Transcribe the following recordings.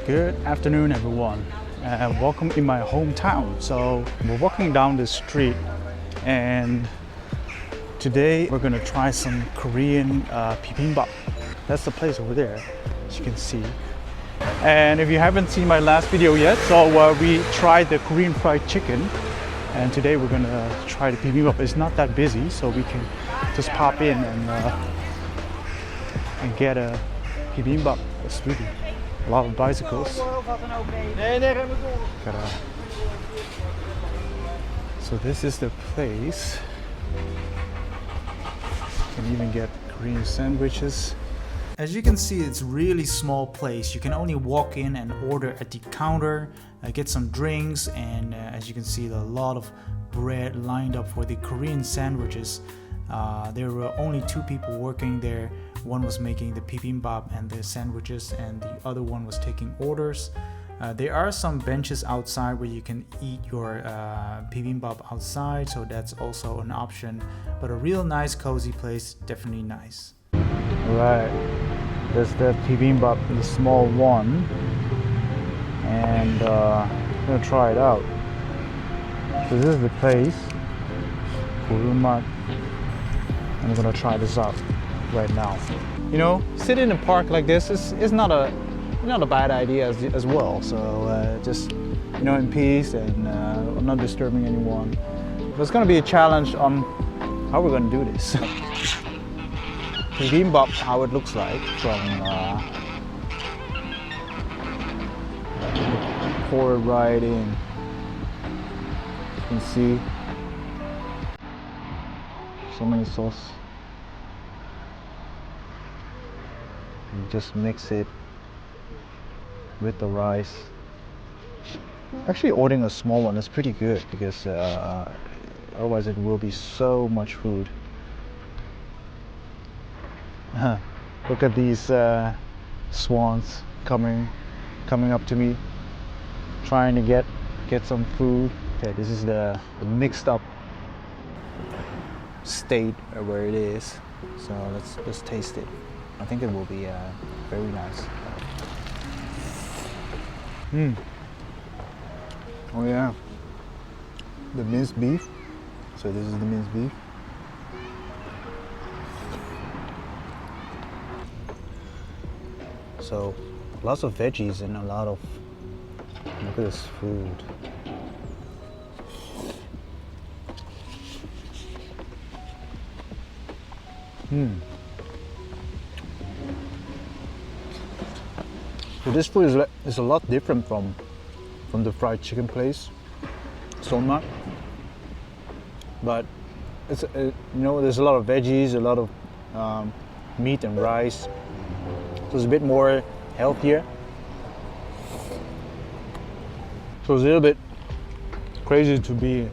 Good afternoon, everyone. Welcome in my hometown. So we're walking down the street, and today we're gonna try some Korean Bibimbap. That's the place over there, as you can see. And if you haven't seen my last video yet, so we tried the Korean fried chicken, and today we're gonna try the Bibimbap. It's not that busy, so we can just pop in and get a Bibimbap. It's really a lot of bicycles. So this is the place. You can even get Korean sandwiches. As you can see, it's a really small place. You can only walk in and order at the counter, get some drinks, and as you can see, a lot of bread lined up for the Korean sandwiches. There were only two people working there. One was making the bibimbap and the sandwiches, and the other one was taking orders. There are some benches outside where you can eat your bibimbap outside, so that's also an option. But a real nice, cozy place, definitely nice. Right, there's the bibimbap, the small one, and I'm gonna try it out. So this is the place, Bibimbap. I'm gonna try this out right now. You know, sitting in a park like this is not a bad idea as well. So just, you know, in peace, and not disturbing anyone. But it's gonna be a challenge on how we're gonna do this. Bibimbap, how it looks like from pour it right in. You can see so many sauce. You just mix it with the rice. Actually, ordering a small one is pretty good because otherwise it will be so much food. Look at these swans coming up to me, trying to get some food. Okay, this is the mixed up state where it is. So let's taste it. I think it will be very nice. Oh yeah, the minced beef. So this is the minced beef. So lots of veggies and a lot of, look at this food. So this food is a lot different from the fried chicken place, Sonma. But it's you know, there's a lot of veggies, a lot of meat and rice. So it's a bit more healthier. So it's a little bit crazy to be,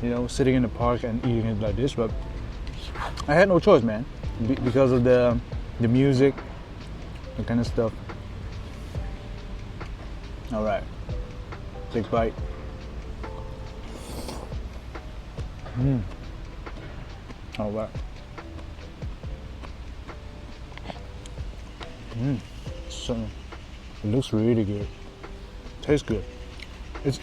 you know, sitting in the park and eating it like this, but I had no choice, man, because of the music, the kind of stuff. All right, big bite. All right. So it looks really good. Tastes good. It's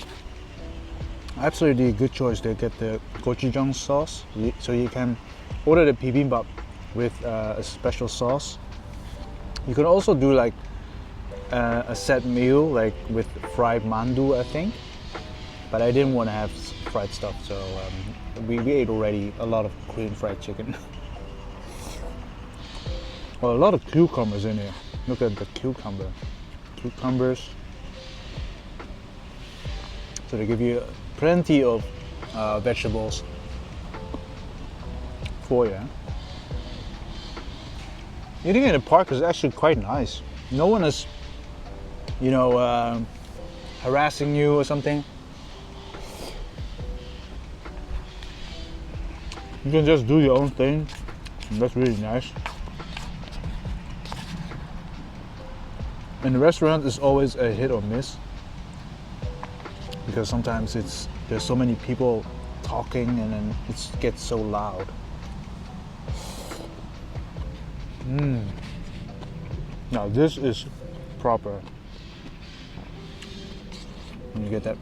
absolutely a good choice to get the gochujang sauce. So you can order the bibimbap with a special sauce. You can also do like a set meal, like with fried mandu, I think. But I didn't want to have fried stuff, so we ate already a lot of Korean fried chicken. Well, a lot of cucumbers in here. Look at the cucumbers. So they give you plenty of vegetables for you. Eating in the park is actually quite nice. No one is, you know, harassing you or something. You can just do your own thing. That's really nice. And the restaurant is always a hit or miss, because sometimes there's so many people talking and then it gets so loud. Now this is proper. You get that.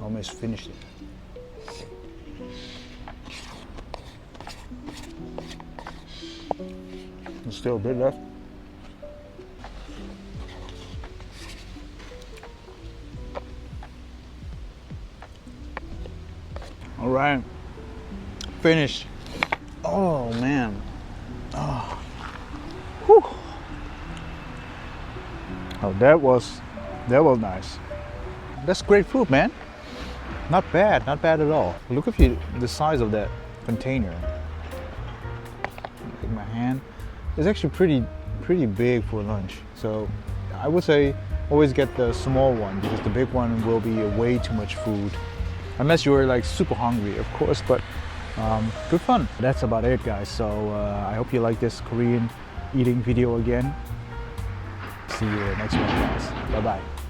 Almost finished it. There's still a bit left. All right, finished. Oh man. Oh. Whew. Oh, that was nice. That's great food, man. Not bad at all. Look at the size of that container. Take my hand. It's actually pretty big for lunch. So I would say always get the small one because the big one will be way too much food. Unless you're like super hungry, of course, but good fun. That's about it, guys. So I hope you like this Korean eating video again. See you next one, guys. Bye-bye.